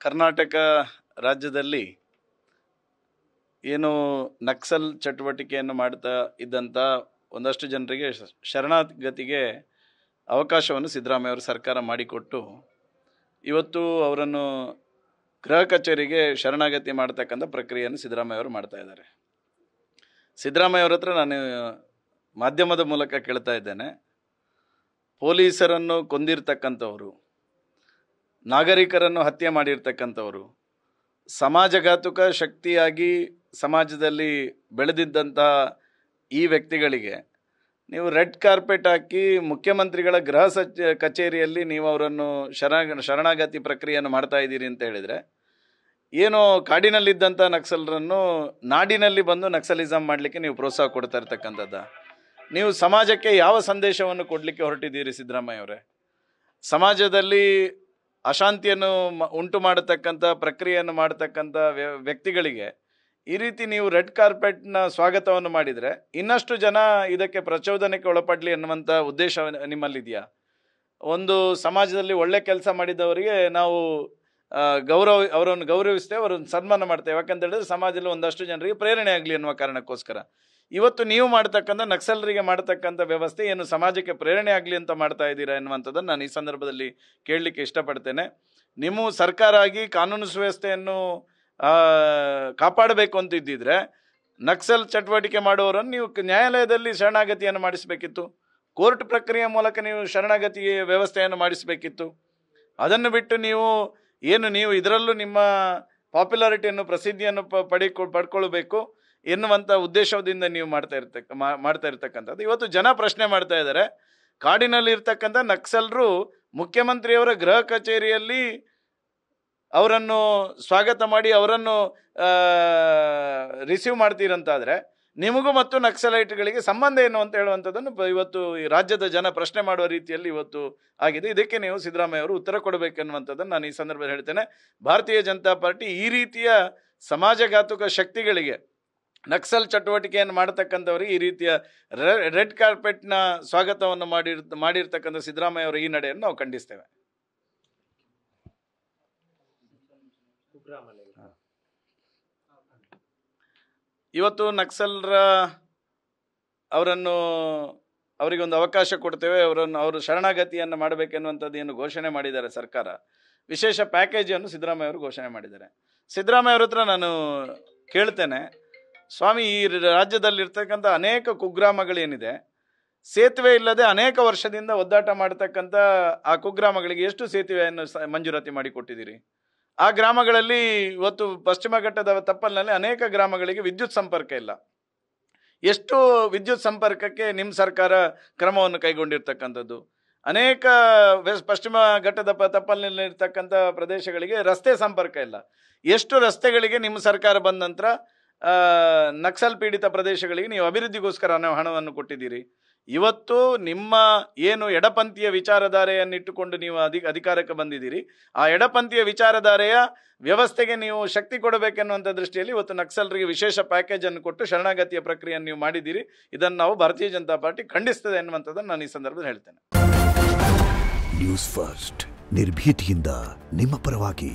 ಕರ್ನಾಟಕ ರಾಜ್ಯದಲ್ಲಿ ಏನು ನಕ್ಸಲ್ ಚಟುವಟಿಕೆಯನ್ನು ಮಾಡ್ತಾ ಇದ್ದಂಥ ಒಂದಷ್ಟು ಜನರಿಗೆ ಶರಣಾಗತಿಗೆ ಅವಕಾಶವನ್ನು ಸಿದ್ದರಾಮಯ್ಯ ಅವರು ಸರ್ಕಾರ ಮಾಡಿಕೊಟ್ಟು ಇವತ್ತು ಅವರನ್ನು ಗೃಹ ಕಚೇರಿಗೆ ಶರಣಾಗತಿ ಮಾಡ್ತಕ್ಕಂಥ ಪ್ರಕ್ರಿಯೆಯನ್ನು ಸಿದ್ದರಾಮಯ್ಯ ಅವರು ಮಾಡ್ತಾ ಇದ್ದಾರೆ. ಸಿದ್ದರಾಮಯ್ಯ ಅವ್ರ ಹತ್ರ ನಾನು ಮಾಧ್ಯಮದ ಮೂಲಕ ಕೇಳ್ತಾ ಇದ್ದೇನೆ, ಪೊಲೀಸರನ್ನು ಕೊಂದಿರ್ತಕ್ಕಂಥವರು, ನಾಗರಿಕರನ್ನು ಹತ್ಯೆ ಮಾಡಿರ್ತಕ್ಕಂಥವರು, ಸಮಾಜಘಾತುಕ ಶಕ್ತಿಯಾಗಿ ಸಮಾಜದಲ್ಲಿ ಬೆಳೆದಿದ್ದಂಥ ಈ ವ್ಯಕ್ತಿಗಳಿಗೆ ನೀವು ರೆಡ್ ಕಾರ್ಪೆಟ್ ಹಾಕಿ ಮುಖ್ಯಮಂತ್ರಿಗಳ ಗೃಹ ಕಚೇರಿಯಲ್ಲಿ ನೀವು ಅವರನ್ನು ಶರಣಾಗತಿ ಪ್ರಕ್ರಿಯೆಯನ್ನು ಮಾಡ್ತಾ ಇದ್ದೀರಿ ಅಂತ ಹೇಳಿದರೆ, ಏನೋ ಕಾಡಿನಲ್ಲಿದ್ದಂಥ ನಕ್ಸಲರನ್ನು ನಾಡಿನಲ್ಲಿ ಬಂದು ನಕ್ಸಲಿಸಮ್ ಮಾಡಲಿಕ್ಕೆ ನೀವು ಪ್ರೋತ್ಸಾಹ ಕೊಡ್ತಾ ಇರ್ತಕ್ಕಂಥದ್ದು. ನೀವು ಸಮಾಜಕ್ಕೆ ಯಾವ ಸಂದೇಶವನ್ನು ಕೊಡಲಿಕ್ಕೆ ಹೊರಟಿದ್ದೀರಿ ಸಿದ್ದರಾಮಯ್ಯ ಅವರೇ? ಸಮಾಜದಲ್ಲಿ ಅಶಾಂತಿಯನ್ನು ಉಂಟು ಮಾಡತಕ್ಕಂಥ ಪ್ರಕ್ರಿಯೆಯನ್ನು ಮಾಡತಕ್ಕಂಥ ವ್ಯಕ್ತಿಗಳಿಗೆ ಈ ರೀತಿ ನೀವು ರೆಡ್ ಕಾರ್ಪೆಟ್ನ ಸ್ವಾಗತವನ್ನು ಮಾಡಿದರೆ ಇನ್ನಷ್ಟು ಜನ ಇದಕ್ಕೆ ಪ್ರಚೋದನೆಗೆ ಒಳಪಡಲಿ ಅನ್ನುವಂಥ ಉದ್ದೇಶ ನಿಮ್ಮಲ್ಲಿದೆಯಾ? ಒಂದು ಸಮಾಜದಲ್ಲಿ ಒಳ್ಳೆ ಕೆಲಸ ಮಾಡಿದವರಿಗೆ ನಾವು ಅವರನ್ನು ಗೌರವಿಸ್ತೇವೆ, ಅವರನ್ನು ಸನ್ಮಾನ ಮಾಡ್ತೇವೆ. ಯಾಕಂತ ಹೇಳಿದ್ರೆ ಸಮಾಜದಲ್ಲಿ ಒಂದಷ್ಟು ಜನರಿಗೆ ಪ್ರೇರಣೆ ಆಗಲಿ ಅನ್ನುವ ಕಾರಣಕ್ಕೋಸ್ಕರ ಇವತ್ತು ನೀವು ಮಾಡ್ತಕ್ಕಂಥ ನಕ್ಸಲರಿಗೆ ಮಾಡ್ತಕ್ಕಂಥ ವ್ಯವಸ್ಥೆ ಏನು ಸಮಾಜಕ್ಕೆ ಪ್ರೇರಣೆ ಆಗಲಿ ಅಂತ ಮಾಡ್ತಾ ಇದ್ದೀರಾ ಎನ್ನುವಂಥದ್ದನ್ನು ನಾನು ಈ ಸಂದರ್ಭದಲ್ಲಿ ಕೇಳಲಿಕ್ಕೆ ಇಷ್ಟಪಡ್ತೇನೆ. ನಿಮ್ಮ ಸರ್ಕಾರ ಆಗಿ ಕಾನೂನು ಸುವ್ಯವಸ್ಥೆಯನ್ನು ಕಾಪಾಡಬೇಕು ಅಂತಿದ್ದಿದ್ರೆ ನಕ್ಸಲ್ ಚಟುವಟಿಕೆ ಮಾಡುವವರನ್ನು ನೀವು ನ್ಯಾಯಾಲಯದಲ್ಲಿ ಶರಣಾಗತಿಯನ್ನು ಮಾಡಿಸಬೇಕಿತ್ತು, ಕೋರ್ಟ್ ಪ್ರಕ್ರಿಯೆ ಮೂಲಕ ನೀವು ಶರಣಾಗತಿ ವ್ಯವಸ್ಥೆಯನ್ನು ಮಾಡಿಸಬೇಕಿತ್ತು. ಅದನ್ನು ಬಿಟ್ಟು ನೀವು ಇದರಲ್ಲೂ ನಿಮ್ಮ ಪಾಪ್ಯುಲಾರಿಟಿಯನ್ನು ಪ್ರಸಿದ್ಧಿಯನ್ನು ಪಡ್ಕೊಳ್ಬೇಕು ಎನ್ನುವಂಥ ಉದ್ದೇಶದಿಂದ ನೀವು ಮಾಡ್ತಾ ಇರ್ತಕ್ಕಂಥದ್ದು. ಇವತ್ತು ಜನ ಪ್ರಶ್ನೆ ಮಾಡ್ತಾ ಇದ್ದಾರೆ, ಕಾಡಿನಲ್ಲಿ ಇರ್ತಕ್ಕಂಥ ನಕ್ಸಲರು ಮುಖ್ಯಮಂತ್ರಿಯವರ ಗೃಹ ಕಚೇರಿಯಲ್ಲಿ ಅವರನ್ನು ಸ್ವಾಗತ ಮಾಡಿ ಅವರನ್ನು ರಿಸೀವ್ ಮಾಡ್ತೀರಂತಾದರೆ ನಿಮಗೂ ಮತ್ತು ನಕ್ಸಲೈಟ್ಗಳಿಗೆ ಸಂಬಂಧ ಏನು ಅಂತ ಹೇಳುವಂಥದ್ದನ್ನು ಇವತ್ತು ಈ ರಾಜ್ಯದ ಜನ ಪ್ರಶ್ನೆ ಮಾಡುವ ರೀತಿಯಲ್ಲಿ ಇವತ್ತು ಆಗಿದೆ. ಇದಕ್ಕೆ ನೀವು ಸಿದ್ದರಾಮಯ್ಯ ಅವರು ಉತ್ತರ ಕೊಡಬೇಕೆನ್ನುವಂಥದ್ದನ್ನು ನಾನು ಈ ಸಂದರ್ಭದಲ್ಲಿ ಹೇಳ್ತೇನೆ. ಭಾರತೀಯ ಜನತಾ ಪಾರ್ಟಿ ಈ ರೀತಿಯ ಸಮಾಜಘಾತುಕ ಶಕ್ತಿಗಳಿಗೆ, ನಕ್ಸಲ್ ಚಟುವಟಿಕೆಯನ್ನು ಮಾಡತಕ್ಕಂಥವ್ರಿಗೆ ಈ ರೀತಿಯ ರೆಡ್ ಕಾರ್ಪೆಟ್ನ ಸ್ವಾಗತವನ್ನು ಮಾಡಿರ್ತಕ್ಕಂಥ ಸಿದ್ದರಾಮಯ್ಯ ಅವರ ಈ ನಡೆಯನ್ನು ನಾವು ಖಂಡಿಸ್ತೇವೆ. ಇವತ್ತು ನಕ್ಸಲರ ಅವರಿಗೊಂದು ಅವಕಾಶ ಕೊಡ್ತೇವೆ, ಅವರು ಶರಣಾಗತಿಯನ್ನು ಮಾಡಬೇಕೆನ್ನುವಂಥದ್ದು ಏನು ಘೋಷಣೆ ಮಾಡಿದ್ದಾರೆ ಸರ್ಕಾರ, ವಿಶೇಷ ಪ್ಯಾಕೇಜನ್ನು ಸಿದ್ದರಾಮಯ್ಯ ಅವರು ಘೋಷಣೆ ಮಾಡಿದ್ದಾರೆ. ಸಿದ್ದರಾಮಯ್ಯ ಅವ್ರ ಹತ್ರ ನಾನು ಕೇಳ್ತೇನೆ, ಸ್ವಾಮಿ, ಈ ರಾಜ್ಯದಲ್ಲಿರ್ತಕ್ಕಂಥ ಅನೇಕ ಕುಗ್ರಾಮಗಳೇನಿದೆ, ಸೇತುವೆ ಇಲ್ಲದೆ ಅನೇಕ ವರ್ಷದಿಂದ ಒದ್ದಾಟ ಮಾಡ್ತಕ್ಕಂಥ ಆ ಕುಗ್ರಾಮಗಳಿಗೆ ಎಷ್ಟು ಸೇತುವೆಯನ್ನು ಮಂಜೂರಾತಿ ಮಾಡಿಕೊಟ್ಟಿದ್ದೀರಿ? ಆ ಗ್ರಾಮಗಳಲ್ಲಿ ಇವತ್ತು ಪಶ್ಚಿಮ ಘಟ್ಟದ ತಪ್ಪಲಿನಲ್ಲಿ ಅನೇಕ ಗ್ರಾಮಗಳಿಗೆ ವಿದ್ಯುತ್ ಸಂಪರ್ಕ ಇಲ್ಲ. ಎಷ್ಟು ವಿದ್ಯುತ್ ಸಂಪರ್ಕಕ್ಕೆ ನಿಮ್ಮ ಸರ್ಕಾರ ಕ್ರಮವನ್ನು ಕೈಗೊಂಡಿರ್ತಕ್ಕಂಥದ್ದು? ಅನೇಕ ಪಶ್ಚಿಮ ಘಟ್ಟದ ತಪ್ಪಲಿನಲ್ಲಿರ್ತಕ್ಕಂಥ ಪ್ರದೇಶಗಳಿಗೆ ರಸ್ತೆ ಸಂಪರ್ಕ ಇಲ್ಲ. ಎಷ್ಟು ರಸ್ತೆಗಳಿಗೆ ನಿಮ್ಮ ಸರ್ಕಾರ ಬಂದ ನಂತರ ನಕ್ಸಲ್ ಪೀಡಿತ ಪ್ರದೇಶಗಳಿಗೆ ನೀವು ಅಭಿವೃದ್ಧಿಗೋಸ್ಕರ ಹಣವನ್ನು ಕೊಟ್ಟಿದ್ದೀರಿ? ಇವತ್ತು ನಿಮ್ಮ ಏನು ಎಡಪಂಥೀಯ ವಿಚಾರಧಾರೆಯನ್ನಿಟ್ಟುಕೊಂಡು ನೀವು ಅಧಿಕಾರಕ್ಕೆ ಬಂದಿದ್ದೀರಿ, ಆ ಎಡಪಂಥೀಯ ವಿಚಾರಧಾರೆಯ ವ್ಯವಸ್ಥೆಗೆ ನೀವು ಶಕ್ತಿ ಕೊಡಬೇಕೆನ್ನುವಂಥ ದೃಷ್ಟಿಯಲ್ಲಿ ಇವತ್ತು ನಕ್ಸಲರಿಗೆ ವಿಶೇಷ ಪ್ಯಾಕೇಜನ್ನು ಕೊಟ್ಟು ಶರಣಾಗತಿಯ ಪ್ರಕ್ರಿಯೆಯನ್ನು ನೀವು ಮಾಡಿದ್ದೀರಿ. ಇದನ್ನು ನಾವು ಭಾರತೀಯ ಜನತಾ ಪಾರ್ಟಿ ಖಂಡಿಸ್ತದೆ ಎನ್ನುವಂಥದ್ದನ್ನು ನಾನು ಈ ಸಂದರ್ಭದಲ್ಲಿ ಹೇಳ್ತೇನೆ. ನ್ಯೂಸ್ ಫಸ್ಟ್, ನಿರ್ಭೀತಿಯಿಂದ ನಿಮ್ಮ ಪರವಾಗಿ.